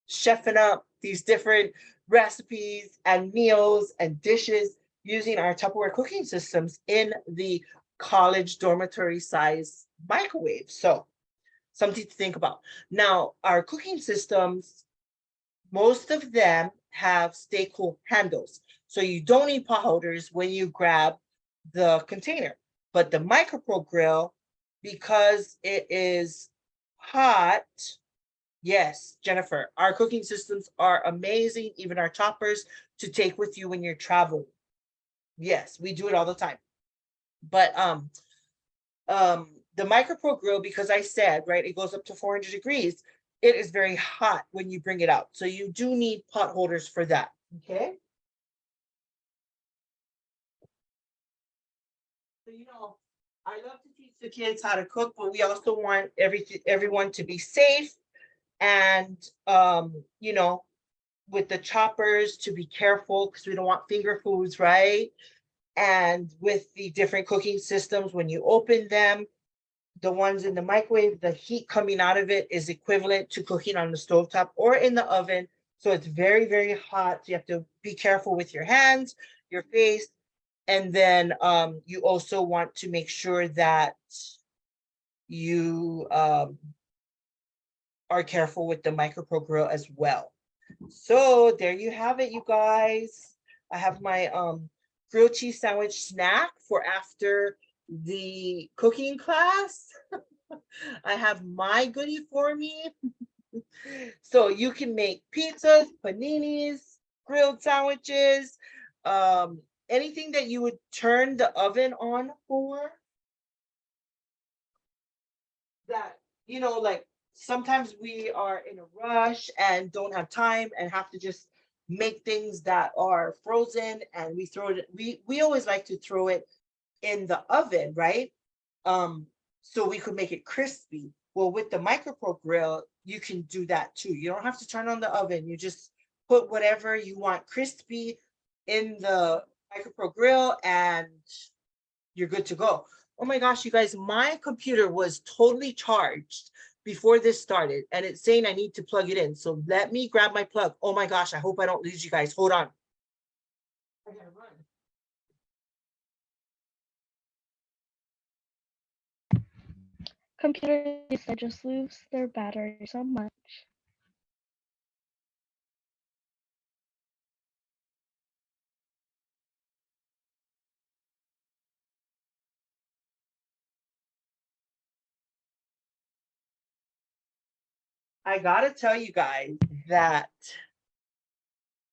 chefing up these different recipes and meals and dishes using our Tupperware cooking systems in the college dormitory size microwave. So something to think about. Now, our cooking systems, most of them have stay cool handles. So you don't need pot holders when you grab the container. But the MicroPro grill, because it is hot, yes, Jennifer, our cooking systems are amazing, even our choppers to take with you when you're traveling. Yes, we do it all the time. But the MicroPro grill, because I said, right, it goes up to 400 degrees, it is very hot when you bring it out. So you do need pot holders for that, okay? So, you know, I love to teach the kids how to cook, but we also want everyone to be safe. And, you know, with the choppers to be careful because we don't want finger foods, right? And with the different cooking systems, when you open them, the ones in the microwave, the heat coming out of it is equivalent to cooking on the stovetop or in the oven. So it's very, very hot. So you have to be careful with your hands, your face. And then you also want to make sure that you are careful with the MicroPro grill as well. So there you have it, you guys. I have my grilled cheese sandwich snack for after the cooking class. I have my goodie for me. So you can make pizzas, paninis, grilled sandwiches, anything that you would turn the oven on for. That, you know, like sometimes we are in a rush and don't have time and have to just make things that are frozen, and we throw it, we always like to throw it in the oven, right? So we could make it crispy. Well, with the MicroPro grill, you can do that too. You don't have to turn on the oven. You just put whatever you want crispy in the MicroPro grill and you're good to go. Oh my gosh, you guys, my computer was totally charged before this started and it's saying I need to plug it in. So let me grab my plug. Oh my gosh, I hope I don't lose you guys. Hold on. I gotta run. Computers that just lose their battery so much. I gotta tell you guys that,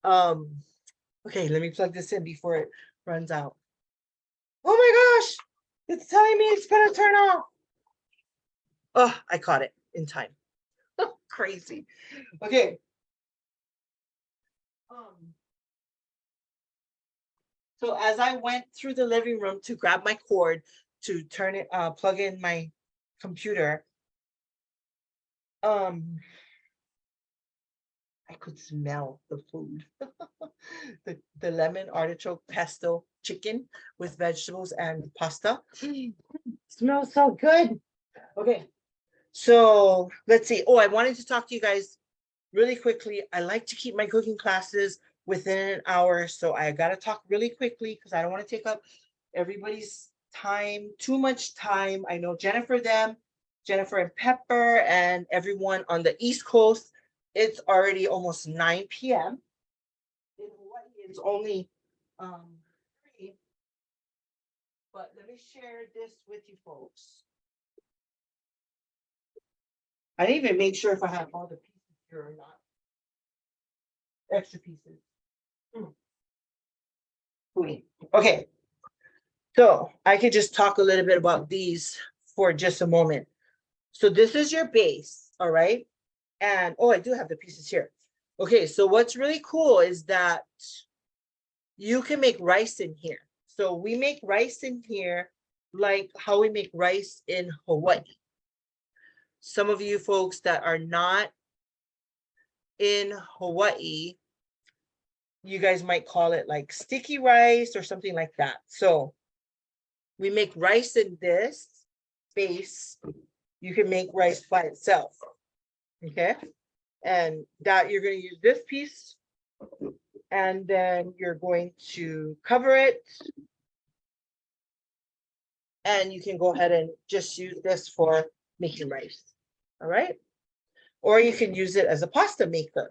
okay, let me plug this in before it runs out. Oh my gosh, it's telling me it's gonna turn off. Oh, I caught it in time. Crazy. Okay. So as I went through the living room to grab my cord to turn it, plug in my computer, I could smell the food. the lemon artichoke pesto chicken with vegetables and pasta. Smells so good. Okay, so let's see. Oh, I wanted to talk to you guys really quickly. I like to keep my cooking classes within an hour, so I got to talk really quickly because I don't want to take up everybody's time, too much time. I know Jennifer and Pepper, and everyone on the East Coast. It's already almost 9 p.m. In Hawaii, it's only 3. But let me share this with you folks. I didn't even make sure if I have all the pieces here or not. Extra pieces. Okay. So I could just talk a little bit about these for just a moment. So this is your base, all right? And oh, I do have the pieces here. Okay, so what's really cool is that you can make rice in here. So we make rice in here like how we make rice in Hawaii. Some of you folks that are not in Hawaii, you guys might call it like sticky rice or something like that. So we make rice in this base. You can make rice by itself. Okay. And that you're going to use this piece. And then you're going to cover it. And you can go ahead and just use this for making rice. All right. Or you can use it as a pasta maker.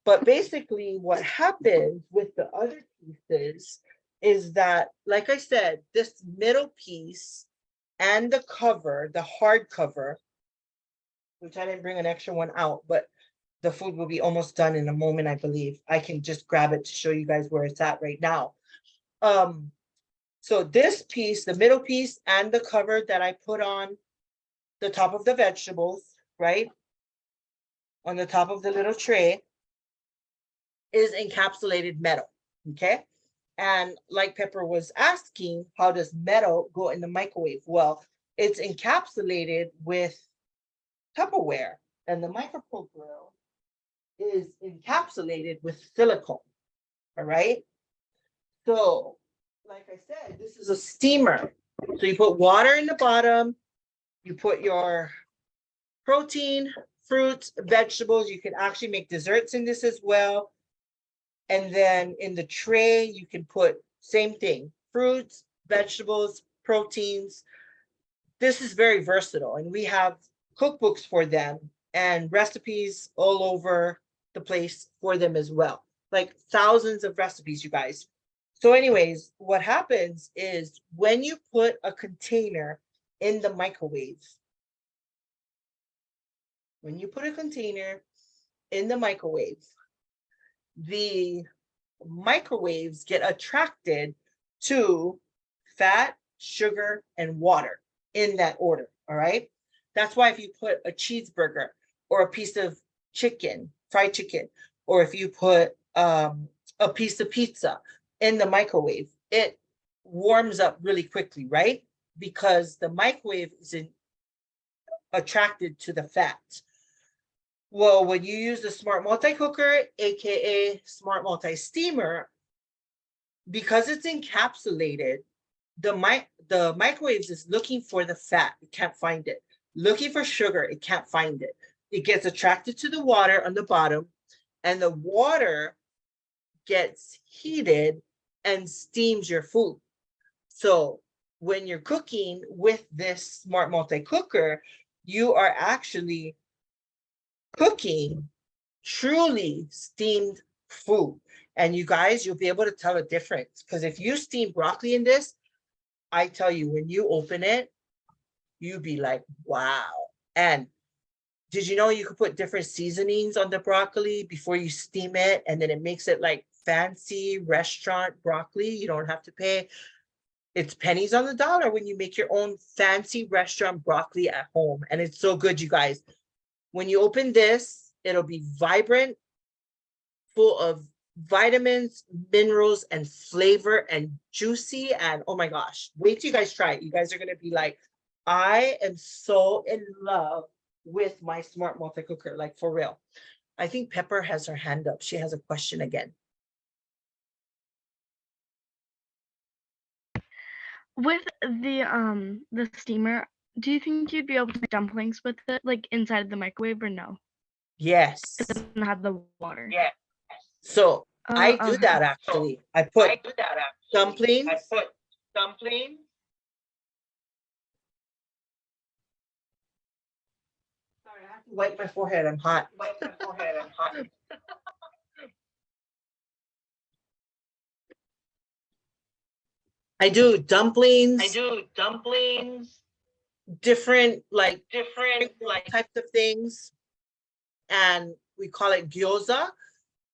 But basically what happens with the other pieces is that, like I said, this middle piece and the cover, the hard cover, which I didn't bring an extra one out, but the food will be almost done in a moment, I believe. I can just grab it to show you guys where it's at right now. So this piece, the middle piece and the cover that I put on the top of the vegetables, right? On the top of the little tray is encapsulated metal, okay? And like Pepper was asking, how does metal go in the microwave? Well, it's encapsulated with Tupperware, and the MicroPro grill is encapsulated with silicone. All right. So, like I said, this is a steamer. So you put water in the bottom, you put your protein, fruits, vegetables. You can actually make desserts in this as well. And then in the tray, you can put same thing, fruits, vegetables, proteins. This is very versatile, and we have cookbooks for them and recipes all over the place for them as well. Like thousands of recipes, you guys. So anyways, what happens is when you put a container in the microwave, when you put a container in the microwave, the microwaves get attracted to fat, sugar, and water in that order. All right. That's why if you put a cheeseburger or a piece of chicken, fried chicken, or if you put a piece of pizza in the microwave, it warms up really quickly, right? Because the microwave is attracted to the fat. Well, when you use the Smart MultiCooker, aka Smart Multi-Steamer, because it's encapsulated, the microwaves is looking for the fat, it can't find it. Looking for sugar, it can't find it. It gets attracted to the water on the bottom, and the water gets heated and steams your food. So when you're cooking with this Smart MultiCooker, you are actually cooking truly steamed food. And you guys, you'll be able to tell a difference. Because if you steam broccoli in this, I tell you, when you open it, you'd be like, wow. And did you know you could put different seasonings on the broccoli before you steam it? And then it makes it like fancy restaurant broccoli. You don't have to pay. It's pennies on the dollar when you make your own fancy restaurant broccoli at home. And it's so good, you guys. When you open this, it'll be vibrant, full of vitamins, minerals, and flavor, and juicy. And oh my gosh, wait till you guys try it. You guys are going to be like, I am so in love with my Smart MultiCooker, like for real. I think Pepper has her hand up. She has a question again. With the steamer, do you think you'd be able to make dumplings with it, like inside the microwave, or no? Yes. It doesn't have the water. Yeah. So I do okay. that actually. I put dumplings. Sorry, I have to wipe my forehead. I'm hot. I do dumplings. Different types of things. And we call it gyoza.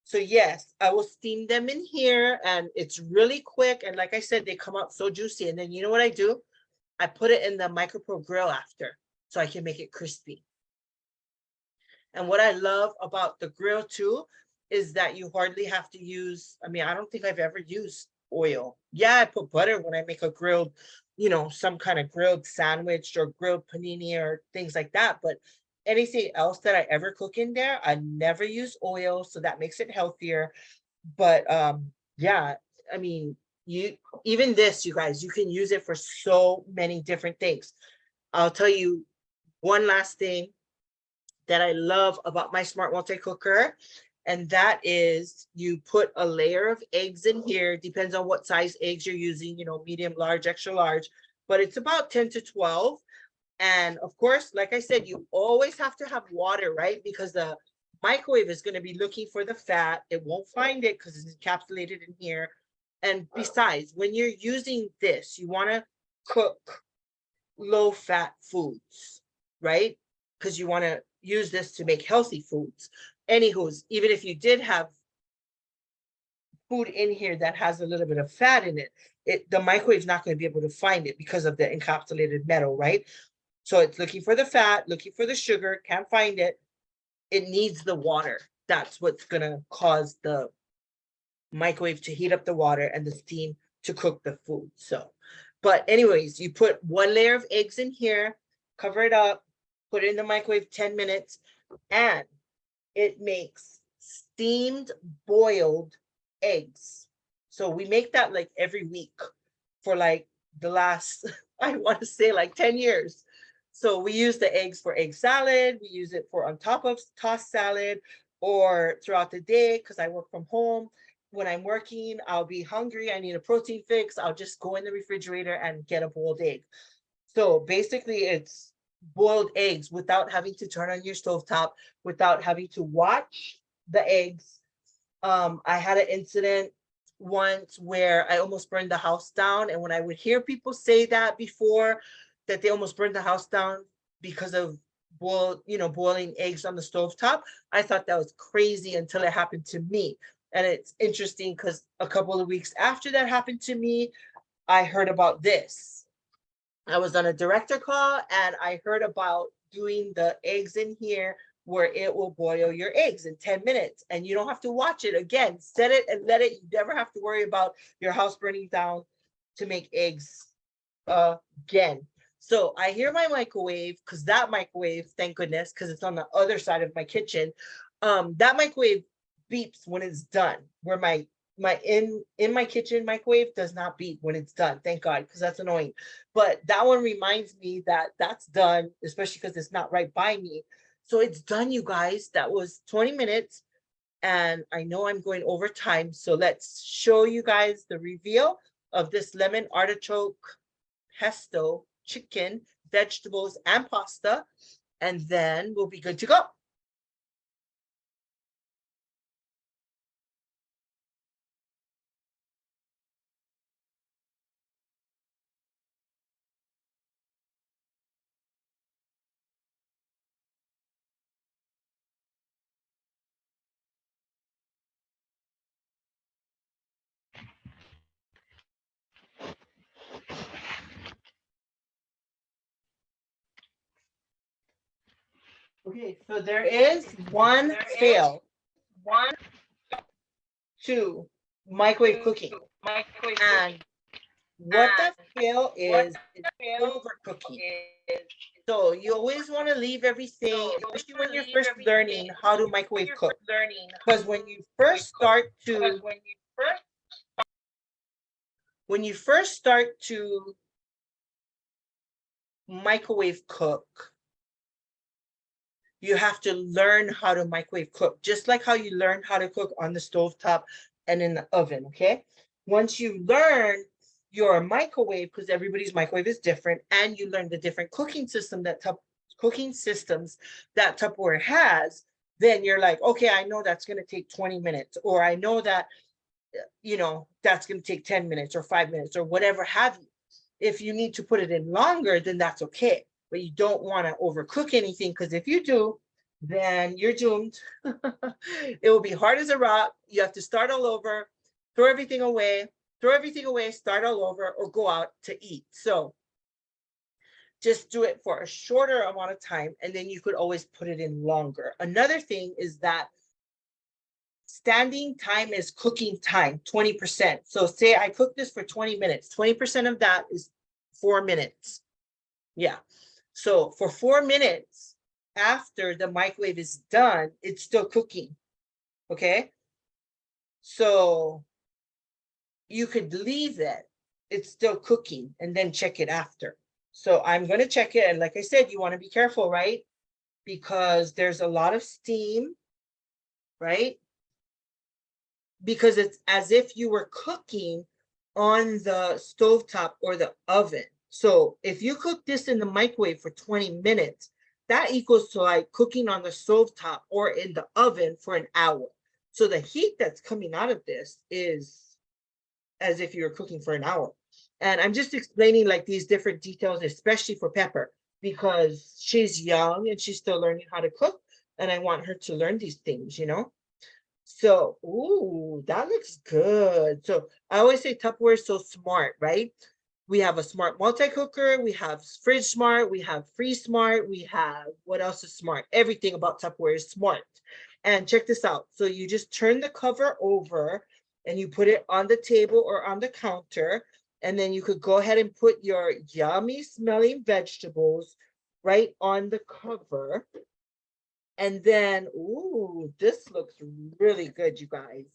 So yes, I will steam them in here, and it's really quick. And like I said, they come out so juicy. And then you know what I do? I put it in the MicroPro grill after, so I can make it crispy. And what I love about the grill too is that you hardly have to use, I mean, I don't think I've ever used oil. Yeah, I put butter when I make a grilled, you know, some kind of grilled sandwich or grilled panini or things like that. But anything else that I ever cook in there, I never use oil, so that makes it healthier. But yeah, I mean, you even this, you guys, you can use it for so many different things. I'll tell you one last thing that I love about my Smart MultiCooker, and that is you put a layer of eggs in here. Depends on what size eggs you're using, you know, medium, large, extra large, but it's about 10 to 12. And of course, like I said, you always have to have water, right? Because the microwave is going to be looking for the fat. It won't find it because it's encapsulated in here. And besides, when you're using this, you want to cook low-fat foods, right? Because you want to use this to make healthy foods. Anywho's, even if you did have food in here that has a little bit of fat in it, the microwave's not going to be able to find it because of the encapsulated metal, right? So it's looking for the fat, looking for the sugar, can't find it. It needs the water. That's what's going to cause the microwave to heat up the water and the steam to cook the food. So, but anyways, you put one layer of eggs in here, cover it up, put it in the microwave 10 minutes, and it makes steamed boiled eggs. So we make that like every week for like the last, I want to say like 10 years. So we use the eggs for egg salad. We use it for on top of tossed salad or throughout the day because I work from home. When I'm working, I'll be hungry. I need a protein fix. I'll just go in the refrigerator and get a boiled egg. So basically it's boiled eggs without having to turn on your stovetop, without having to watch the eggs. I had an incident once where I almost burned the house down. And when I would hear people say that before, that they almost burned the house down because of boiling eggs on the stovetop, I thought that was crazy until it happened to me. And it's interesting because a couple of weeks after that happened to me, I heard about this. I was on a director call and I heard about doing the eggs in here where it will boil your eggs in 10 minutes and you don't have to watch it again. Set it and let it. You never have to worry about your house burning down to make eggs again. So I hear my microwave, because that microwave, thank goodness, because it's on the other side of my kitchen. That microwave beeps when it's done, where my in my kitchen microwave does not beep when it's done, thank God, because that's annoying. But that one reminds me that that's done, especially because it's not right by me. So it's done, you guys. That was 20 minutes and I know I'm going over time, so let's show you guys the reveal of this lemon artichoke pesto chicken, vegetables and pasta, and then we'll be good to go. Okay, so there is one fail to microwave cooking. And what that fail is overcooking. So you always want to leave everything, especially when you're first learning how to microwave cook. Because when you first start to microwave cook, you have to learn how to microwave cook, just like how you learn how to cook on the stovetop and in the oven, okay? Once you learn your microwave, because everybody's microwave is different, and you learn the different cooking systems that Tupperware has, then you're like, okay, I know that's going to take 20 minutes, or I know that, that's going to take 10 minutes or 5 minutes or whatever have you. If you need to put it in longer, then that's okay. But you don't want to overcook anything, because if you do, then you're doomed. It will be hard as a rock. You have to start all over, throw everything away, start all over, or go out to eat. So just do it for a shorter amount of time, and then you could always put it in longer. Another thing is that standing time is cooking time, 20%. So say I cook this for 20 minutes, 20% of that is 4 minutes. Yeah. So for 4 minutes after the microwave is done, it's still cooking. Okay. So you could leave it, it's still cooking, and then check it after. So I'm going to check it. And like I said, you want to be careful, right? Because there's a lot of steam, right? Because it's as if you were cooking on the stovetop or the oven. So if you cook this in the microwave for 20 minutes, that equals to like cooking on the stovetop or in the oven for an hour. So the heat that's coming out of this is as if you were cooking for an hour. And I'm just explaining like these different details, especially for Pepper, because she's young and she's still learning how to cook. And I want her to learn these things, So, ooh, that looks good. So I always say Tupperware is so smart, right? We have a smart multi-cooker, we have fridge smart, we have freeze smart, we have, what else is smart? Everything about Tupperware is smart. And check this out. So you just turn the cover over and you put it on the table or on the counter. And then you could go ahead and put your yummy smelling vegetables right on the cover. And then, ooh, this looks really good, you guys.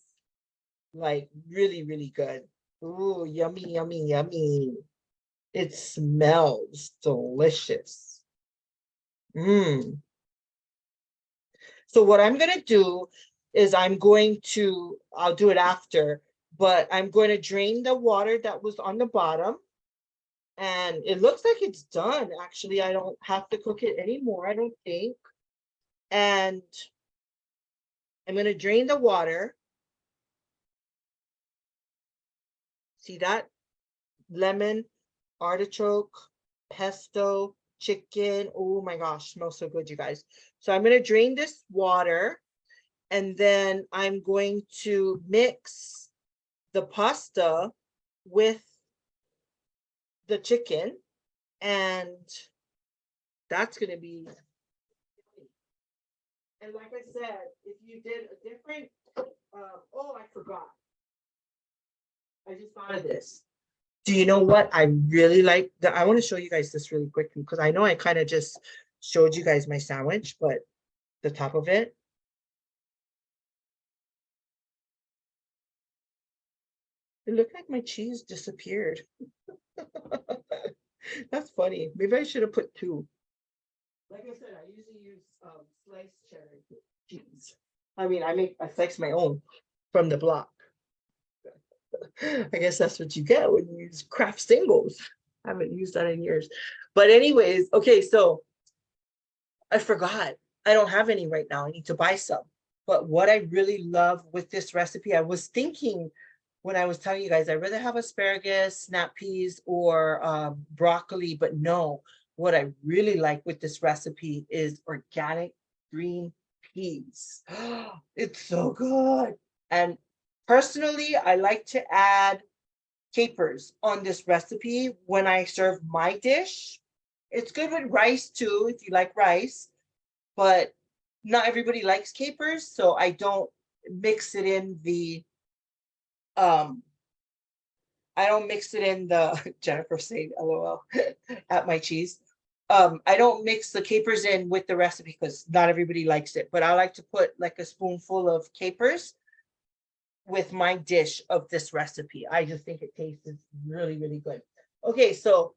Like really, really good. Ooh, yummy, yummy, yummy. It smells delicious. Mmm. So what I'm going to do is I'll do it after, but I'm going to drain the water that was on the bottom. And it looks like it's done. Actually, I don't have to cook it anymore, I don't think. And I'm going to drain the water. See that? Lemon, artichoke, pesto, chicken. Oh my gosh, smells so good, you guys. So I'm going to drain this water, and then I'm going to mix the pasta with the chicken, and that's going to be. And like I said, if you did a different, oh, I forgot. I just thought of this. Do you know what I really like? I want to show you guys this really quickly because I know I kind of just showed you guys my sandwich, but the top of it. It looked like my cheese disappeared. That's funny. Maybe I should have put two. Like I said, I usually use sliced cheddar cheese. I mean, I slice my own from the block. I guess that's what you get when you use Kraft singles. I haven't used that in years. But anyways, okay, so I forgot. I don't have any right now. I need to buy some. But what I really love with this recipe, I was thinking when I was telling you guys, I'd rather have asparagus, snap peas, or broccoli, but no, what I really like with this recipe is organic green peas. It's so good. And personally, I like to add capers on this recipe when I serve my dish. It's good with rice too, if you like rice, but not everybody likes capers, so I don't mix it in the I don't mix it in the Jennifer saying LOL at my cheese. I don't mix the capers in with the recipe because not everybody likes it, but I like to put like a spoonful of capers with my dish of this recipe. I just think it tastes really, really good. Okay, so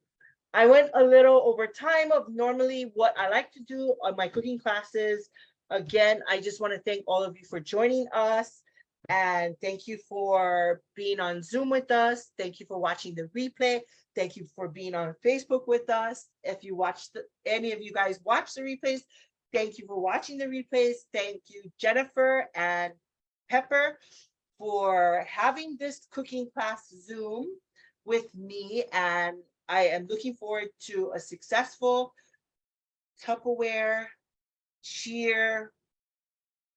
I went a little over time of normally what I like to do on my cooking classes. Again, I just want to thank all of you for joining us. And thank you for being on Zoom with us. Thank you for watching the replay. Thank you for being on Facebook with us. If you watched, any of you guys watch the replays, thank you for watching the replays. Thank you, Jennifer and Pepper, for having this cooking class Zoom with me. And I am looking forward to a successful Tupperware Cheer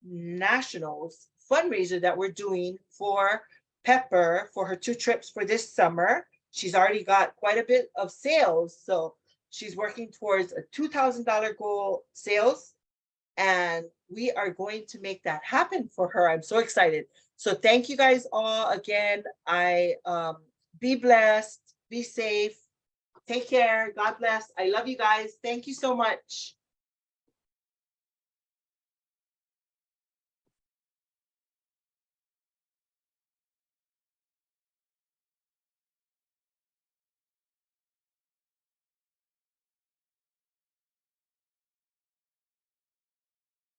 Nationals fundraiser that we're doing for Pepper for her 2 trips for this summer. She's already got quite a bit of sales, so she's working towards a $2,000 goal sales, and we are going to make that happen for her. I'm so excited. So thank you guys all again. Be blessed, be safe, take care, God bless. I love you guys. Thank you so much.